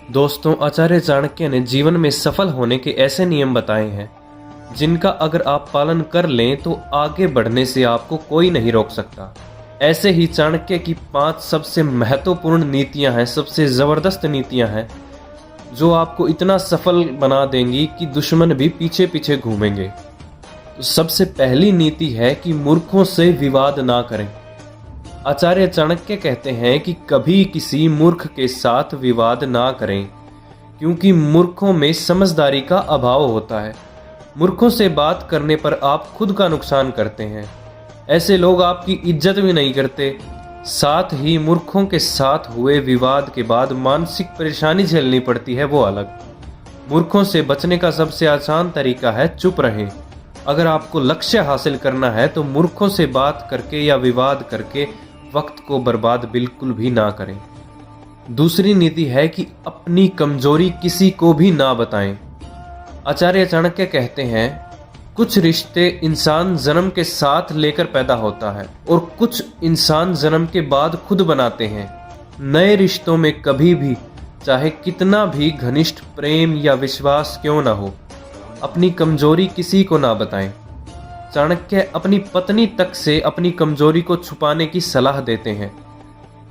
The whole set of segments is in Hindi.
दोस्तों, आचार्य चाणक्य ने जीवन में सफल होने के ऐसे नियम बताए हैं जिनका अगर आप पालन कर लें तो आगे बढ़ने से आपको कोई नहीं रोक सकता। ऐसे ही चाणक्य की 5 सबसे महत्वपूर्ण नीतियां हैं, सबसे ज़बरदस्त नीतियां हैं जो आपको इतना सफल बना देंगी कि दुश्मन भी पीछे पीछे घूमेंगे। तो सबसे पहली नीति है कि मूर्खों से विवाद ना करें। आचार्य चाणक्य कहते हैं कि कभी किसी मूर्ख के साथ विवाद ना करें, क्योंकि मूर्खों में समझदारी का अभाव होता है। मूर्खों से बात करने पर आप खुद का नुकसान करते हैं। ऐसे लोग आपकी इज्जत भी नहीं करते। साथ ही मूर्खों के साथ हुए विवाद के बाद मानसिक परेशानी झेलनी पड़ती है, वो अलग। मूर्खों से बचने का सबसे आसान तरीका है चुप रहें। अगर आपको लक्ष्य हासिल करना है तो मूर्खों से बात करके या विवाद करके वक्त को बर्बाद बिल्कुल भी ना करें। दूसरी नीति है कि अपनी कमजोरी किसी को भी ना बताएं। आचार्य चाणक्य कहते हैं, कुछ रिश्ते इंसान जन्म के साथ लेकर पैदा होता है और कुछ इंसान जन्म के बाद खुद बनाते हैं। नए रिश्तों में कभी भी, चाहे कितना भी घनिष्ठ प्रेम या विश्वास क्यों ना हो, अपनी कमजोरी किसी को ना बताएं। चाणक्य अपनी पत्नी तक से अपनी कमजोरी को छुपाने की सलाह देते हैं।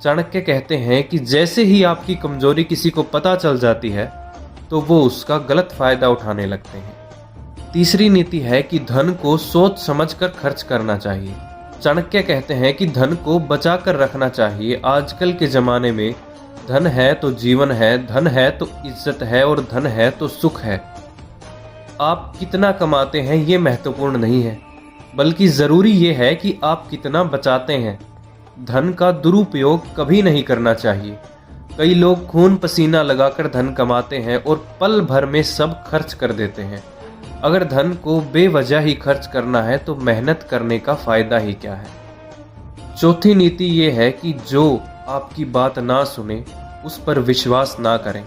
चाणक्य कहते हैं कि जैसे ही आपकी कमजोरी किसी को पता चल जाती है तो वो उसका गलत फायदा उठाने लगते हैं। तीसरी नीति है कि धन को सोच समझकर खर्च करना चाहिए। चाणक्य कहते हैं कि धन को बचा कर रखना चाहिए। आजकल के ज़माने में धन है तो जीवन है, धन है तो इज्जत है और धन है तो सुख है। आप कितना कमाते हैं ये महत्वपूर्ण नहीं है, बल्कि ज़रूरी ये है कि आप कितना बचाते हैं। धन का दुरुपयोग कभी नहीं करना चाहिए। कई लोग खून पसीना लगाकर धन कमाते हैं और पल भर में सब खर्च कर देते हैं। अगर धन को बेवजह ही खर्च करना है तो मेहनत करने का फ़ायदा ही क्या है। चौथी नीति ये है कि जो आपकी बात ना सुने उस पर विश्वास ना करें।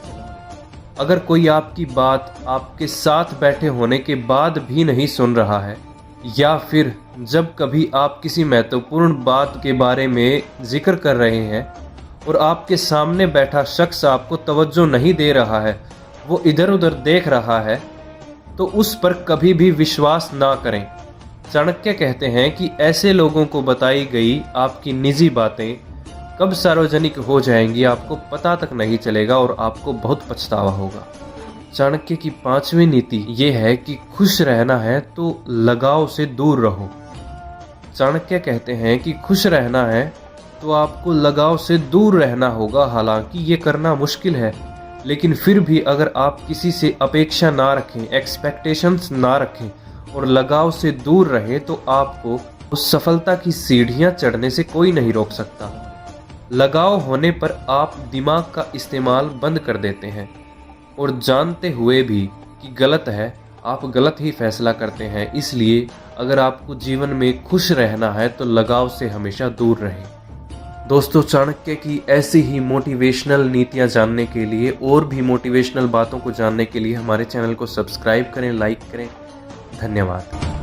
अगर कोई आपकी बात आपके साथ बैठे होने के बाद भी नहीं सुन रहा है, या फिर जब कभी आप किसी महत्वपूर्ण बात के बारे में जिक्र कर रहे हैं और आपके सामने बैठा शख्स आपको तवज्जो नहीं दे रहा है, वो इधर उधर देख रहा है, तो उस पर कभी भी विश्वास ना करें। चाणक्य कहते हैं कि ऐसे लोगों को बताई गई आपकी निजी बातें कब सार्वजनिक हो जाएंगी आपको पता तक नहीं चलेगा और आपको बहुत पछतावा होगा। चाणक्य की 5वीं नीति ये है कि खुश रहना है तो लगाव से दूर रहो। चाणक्य कहते हैं कि खुश रहना है तो आपको लगाव से दूर रहना होगा। हालांकि ये करना मुश्किल है, लेकिन फिर भी अगर आप किसी से अपेक्षा ना रखें, एक्सपेक्टेशंस ना रखें और लगाव से दूर रहें तो आपको उस सफलता की सीढ़ियां चढ़ने से कोई नहीं रोक सकता। लगाव होने पर आप दिमाग का इस्तेमाल बंद कर देते हैं और जानते हुए भी कि गलत है, आप गलत ही फैसला करते हैं। इसलिए अगर आपको जीवन में खुश रहना है तो लगाव से हमेशा दूर रहें। दोस्तों, चाणक्य की ऐसी ही मोटिवेशनल नीतियां जानने के लिए और भी मोटिवेशनल बातों को जानने के लिए हमारे चैनल को सब्सक्राइब करें, लाइक करें। धन्यवाद।